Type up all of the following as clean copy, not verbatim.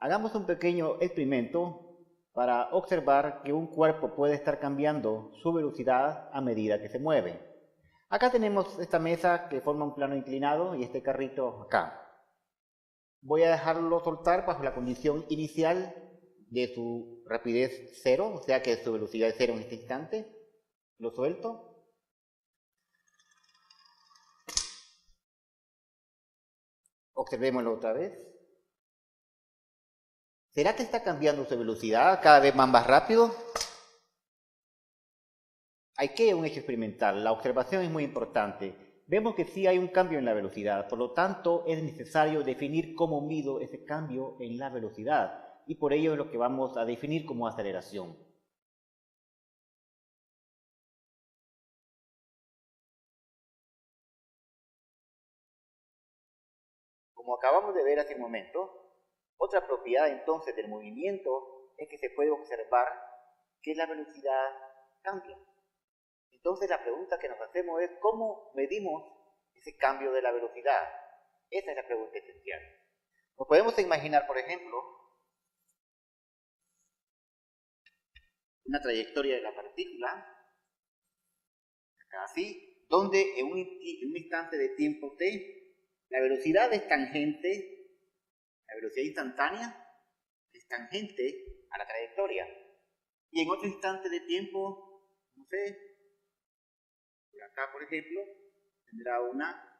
Hagamos un pequeño experimento para observar que un cuerpo puede estar cambiando su velocidad a medida que se mueve. Acá tenemos esta mesa que forma un plano inclinado y este carrito acá. Voy a dejarlo soltar bajo la condición inicial de su rapidez 0, o sea que su velocidad es 0 en este instante. Lo suelto. Observémoslo otra vez. ¿Será que está cambiando su velocidad cada vez más rápido? Aquí hay un hecho experimental. La observación es muy importante. Vemos que sí hay un cambio en la velocidad, por lo tanto es necesario definir cómo mido ese cambio en la velocidad y por ello es lo que vamos a definir como aceleración. Como acabamos de ver hace un momento, otra propiedad entonces del movimiento es que se puede observar que la velocidad cambia. Entonces la pregunta que nos hacemos es ¿cómo medimos ese cambio de la velocidad? Esa es la pregunta esencial. Nos podemos imaginar, por ejemplo, una trayectoria de la partícula, acá así, donde en un instante de tiempo t, la velocidad es tangente, la velocidad instantánea es tangente a la trayectoria. Y en otro instante de tiempo, no sé, por acá por ejemplo, tendrá una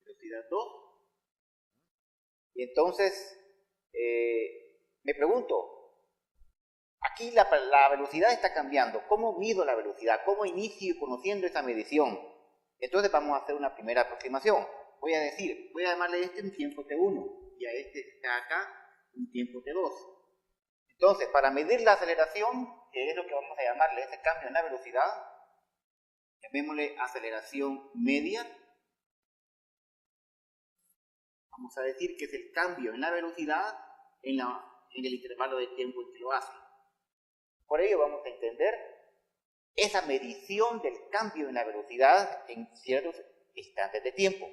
velocidad 2. Y entonces, me pregunto, aquí la velocidad está cambiando. ¿Cómo mido la velocidad? ¿Cómo inicio conociendo esa medición? Entonces vamos a hacer una primera aproximación. Voy a llamarle a este un tiempo t1 y a este que está acá un tiempo t2. Entonces, para medir la aceleración, que es lo que vamos a llamarle ese cambio en la velocidad, llamémosle aceleración media. Vamos a decir que es el cambio en la velocidad en el intervalo de tiempo en que lo hace. Por ello vamos a entender esa medición del cambio en la velocidad en ciertos instantes de tiempo.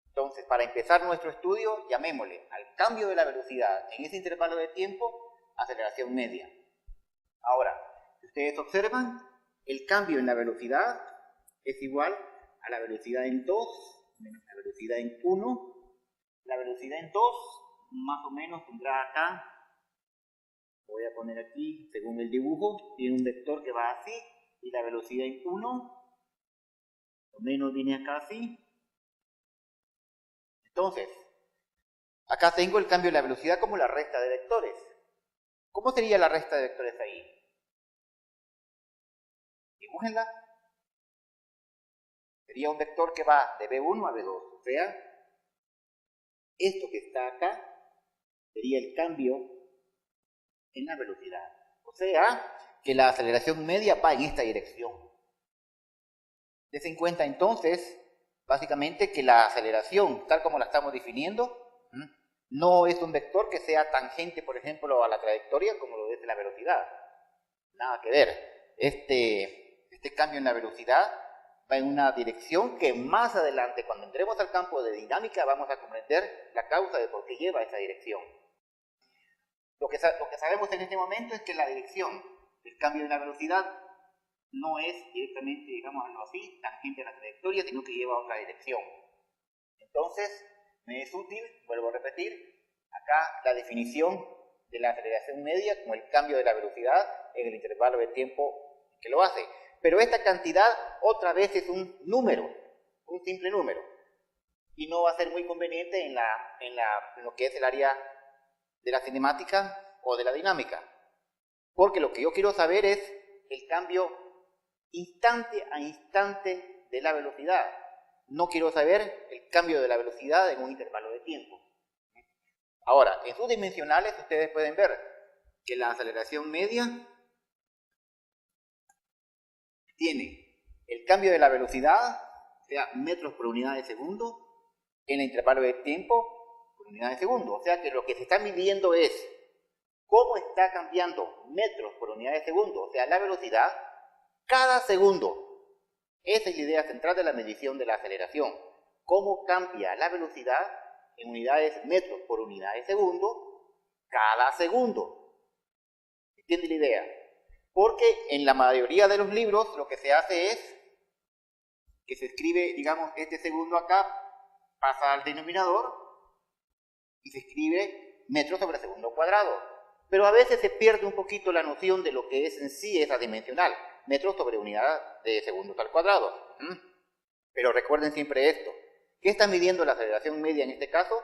Entonces, para empezar nuestro estudio, llamémosle al cambio de la velocidad en ese intervalo de tiempo aceleración media. Ahora, si ustedes observan, el cambio en la velocidad es igual a la velocidad en 2 menos la velocidad en 1. La velocidad en 2 más o menos tendrá acá, voy a poner aquí, según el dibujo, tiene un vector que va así, y la velocidad en 1, lo menos viene acá así. Entonces, acá tengo el cambio de la velocidad como la resta de vectores. ¿Cómo sería la resta de vectores ahí? Dibújenla. Sería un vector que va de B1 a B2, o sea, esto que está acá sería el cambio en la velocidad. O sea, que la aceleración media va en esta dirección. Dense en cuenta entonces, básicamente, que la aceleración, tal como la estamos definiendo, no es un vector que sea tangente, por ejemplo, a la trayectoria como lo es la velocidad. Nada que ver. Este cambio en la velocidad va en una dirección que más adelante, cuando entremos al campo de dinámica, vamos a comprender la causa de por qué lleva esa dirección. Lo que sabemos en este momento es que la dirección del cambio de la velocidad no es directamente, digámoslo así, tangente a la trayectoria, sino que lleva a otra dirección. Entonces, me es útil, vuelvo a repetir, acá la definición de la aceleración media como el cambio de la velocidad en el intervalo de tiempo que lo hace. Pero esta cantidad otra vez es un número, un simple número. Y no va a ser muy conveniente en lo que es el área de la cinemática o de la dinámica. Porque lo que yo quiero saber es el cambio instante a instante de la velocidad. No quiero saber el cambio de la velocidad en un intervalo de tiempo. Ahora, en sus dimensionales ustedes pueden ver que la aceleración media tiene el cambio de la velocidad, o sea, metros por unidad de segundo, en el intervalo de tiempo por unidad de segundo. O sea que lo que se está midiendo es cómo está cambiando metros por unidad de segundo, o sea, la velocidad, cada segundo. Esa es la idea central de la medición de la aceleración. Cómo cambia la velocidad en unidades metros por unidad de segundo cada segundo. ¿Entiende la idea? Porque en la mayoría de los libros lo que se hace es que se escribe, digamos, este segundo acá pasa al denominador y se escribe metros sobre segundo cuadrado. Pero a veces se pierde un poquito la noción de lo que es en sí esa dimensional, metros sobre unidad de segundos al cuadrado. Pero recuerden siempre esto. ¿Qué está midiendo la aceleración media en este caso?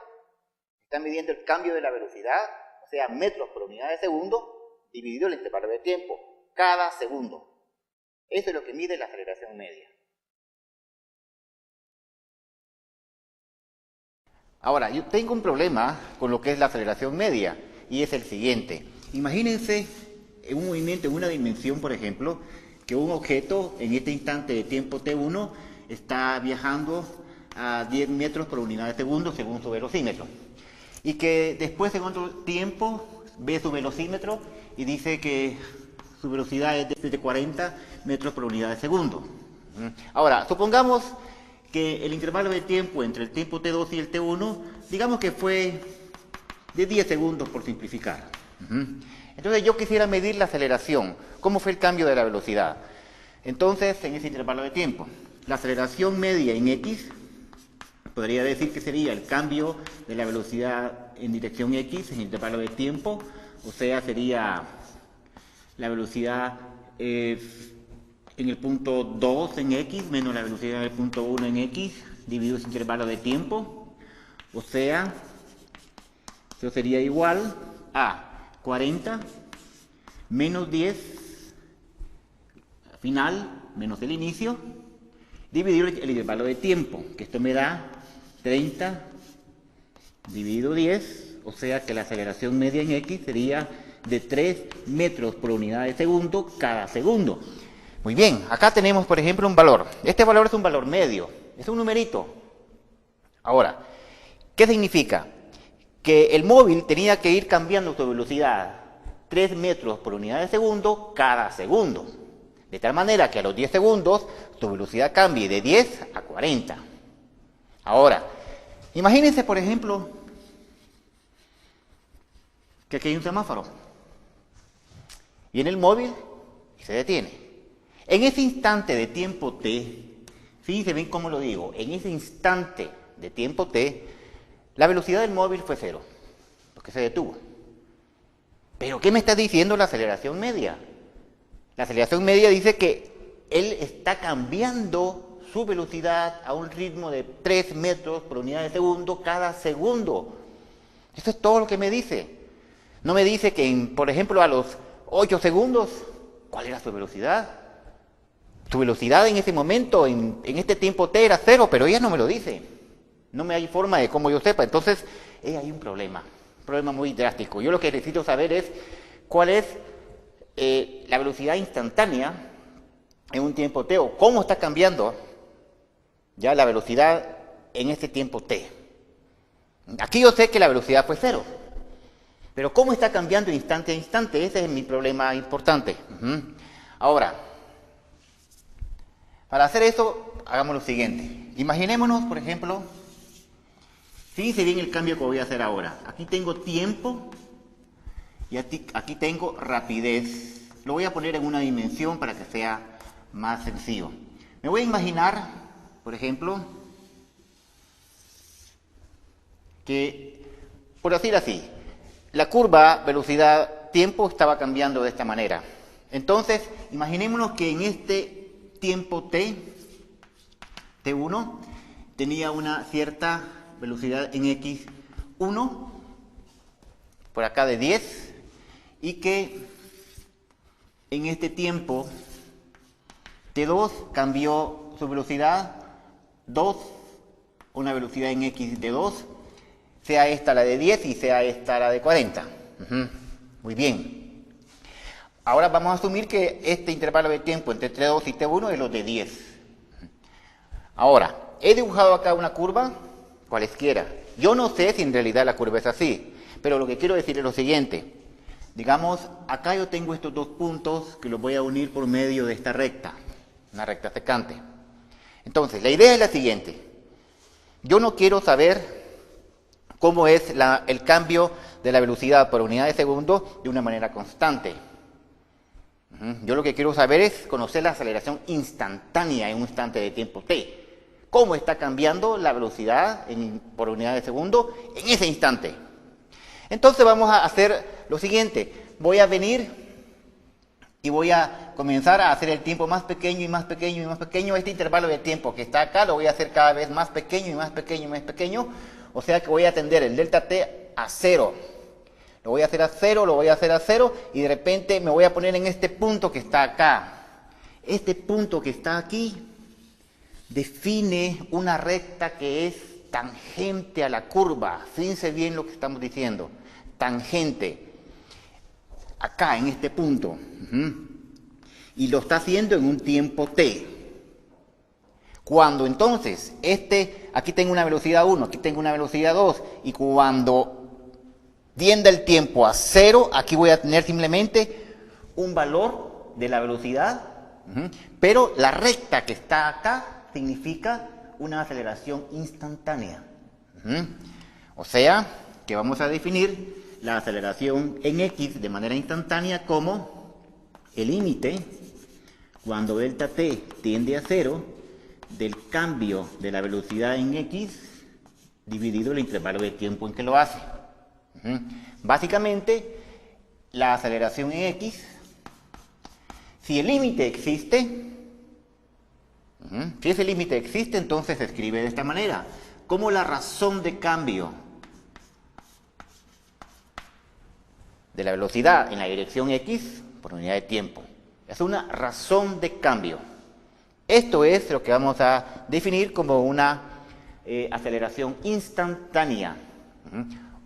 Está midiendo el cambio de la velocidad, o sea, metros por unidad de segundo, dividido el intervalo de tiempo, cada segundo. Eso es lo que mide la aceleración media. Ahora, yo tengo un problema con lo que es la aceleración media, y es el siguiente. Imagínense en un movimiento en una dimensión, por ejemplo, que un objeto en este instante de tiempo t1 está viajando a 10 metros por unidad de segundo según su velocímetro. Y que después en otro tiempo ve su velocímetro y dice que su velocidad es de 40 metros por unidad de segundo. Ahora, supongamos que el intervalo de tiempo entre el tiempo t2 y el t1, digamos que fue de 10 segundos por simplificar. Entonces yo quisiera medir la aceleración, cómo fue el cambio de la velocidad. Entonces, en ese intervalo de tiempo, la aceleración media en x, podría decir que sería el cambio de la velocidad en dirección x en el intervalo de tiempo, o sea, sería la velocidad en el punto 2 en x menos la velocidad del punto 1 en x dividido ese intervalo de tiempo, o sea, eso sería igual a 40 menos 10 final menos el inicio dividido el intervalo de tiempo, que esto me da 30 dividido 10, o sea que la aceleración media en x sería de 3 metros por unidad de segundo cada segundo. Muy bien, acá tenemos por ejemplo un valor. Este valor es un valor medio, es un numerito. Ahora, ¿qué significa? Que el móvil tenía que ir cambiando su velocidad 3 metros por unidad de segundo cada segundo. De tal manera que a los 10 segundos su velocidad cambie de 10 a 40. Ahora, imagínense por ejemplo que aquí hay un semáforo. Viene el móvil y se detiene. En ese instante de tiempo t, fíjense bien cómo lo digo, en ese instante de tiempo t, la velocidad del móvil fue 0, porque se detuvo. ¿Pero qué me está diciendo la aceleración media? La aceleración media dice que él está cambiando su velocidad a un ritmo de 3 metros por unidad de segundo cada segundo. Eso es todo lo que me dice. No me dice que, por ejemplo, a los 8 segundos, ¿cuál era su velocidad? Su velocidad en ese momento, en este tiempo t, era 0, pero ella no me lo dice. No me hay forma de cómo yo sepa. Entonces, hay un problema muy drástico. Yo lo que necesito saber es cuál es la velocidad instantánea en un tiempo t, o cómo está cambiando ya la velocidad en este tiempo t. Aquí yo sé que la velocidad fue 0, pero cómo está cambiando de instante a instante, ese es mi problema importante. Ahora, para hacer eso, hagamos lo siguiente. Imaginémonos, por ejemplo, fíjense bien el cambio que voy a hacer ahora. Aquí tengo tiempo y aquí tengo rapidez. Lo voy a poner en una dimensión para que sea más sencillo. Me voy a imaginar, por ejemplo, que, por decir así, la curva velocidad-tiempo estaba cambiando de esta manera. Entonces, imaginémonos que en este tiempo t, t1, tenía una cierta velocidad en x1, por acá de 10, y que en este tiempo t2 cambió su velocidad 2, una velocidad en x de 2, sea esta la de 10 y sea esta la de 40. Muy bien. Ahora vamos a asumir que este intervalo de tiempo entre t2 y t1 es lo de 10. Ahora, he dibujado acá una curva, cualesquiera. Yo no sé si en realidad la curva es así, pero lo que quiero decir es lo siguiente. Digamos, acá yo tengo estos dos puntos que los voy a unir por medio de esta recta, una recta secante. Entonces, la idea es la siguiente. Yo no quiero saber cómo es el cambio de la velocidad por unidad de segundo de una manera constante. Yo lo que quiero saber es conocer la aceleración instantánea en un instante de tiempo t. Cómo está cambiando la velocidad por unidad de segundo en ese instante. Entonces vamos a hacer lo siguiente. Voy a venir y voy a comenzar a hacer el tiempo más pequeño y más pequeño y más pequeño. Este intervalo de tiempo que está acá lo voy a hacer cada vez más pequeño y más pequeño y más pequeño. O sea que voy a tender el delta t a 0. Lo voy a hacer a 0, lo voy a hacer a 0 y de repente me voy a poner en este punto que está acá. Este punto que está aquí define una recta que es tangente a la curva. Fíjense bien lo que estamos diciendo. Tangente. Acá, en este punto. Y lo está haciendo en un tiempo t. Cuando entonces, aquí tengo una velocidad 1, aquí tengo una velocidad 2, y cuando tienda el tiempo a 0, aquí voy a tener simplemente un valor de la velocidad, pero la recta que está acá significa una aceleración instantánea. O sea, que vamos a definir la aceleración en x de manera instantánea como el límite, cuando delta t tiende a 0, del cambio de la velocidad en x dividido el intervalo de tiempo en que lo hace. Básicamente, la aceleración en x, si el límite existe, si ese límite existe, entonces se escribe de esta manera, como la razón de cambio de la velocidad en la dirección x por unidad de tiempo. Es una razón de cambio. Esto es lo que vamos a definir como una aceleración instantánea.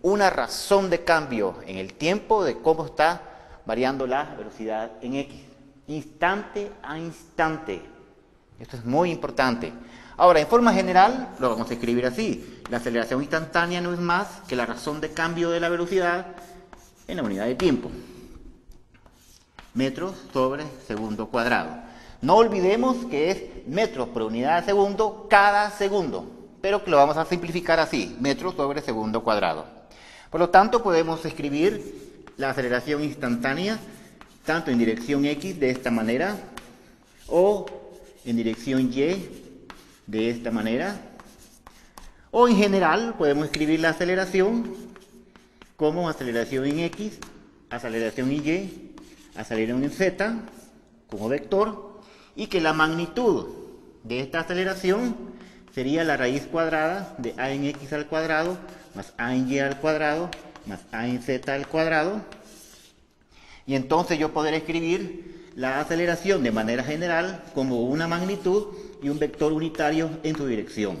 Una razón de cambio en el tiempo de cómo está variando la velocidad en x. Instante a instante. Esto es muy importante. Ahora, en forma general, lo vamos a escribir así. La aceleración instantánea no es más que la razón de cambio de la velocidad en la unidad de tiempo. Metros sobre segundo cuadrado. No olvidemos que es metros por unidad de segundo cada segundo, pero que lo vamos a simplificar así, metros sobre segundo cuadrado. Por lo tanto, podemos escribir la aceleración instantánea tanto en dirección x de esta manera o en dirección y de esta manera, o en general podemos escribir la aceleración como aceleración en x, aceleración en y, aceleración en z como vector, y que la magnitud de esta aceleración sería la raíz cuadrada de a en x al cuadrado más a en y al cuadrado más a en z al cuadrado. Y entonces yo podré escribir la aceleración de manera general como una magnitud y un vector unitario en su dirección.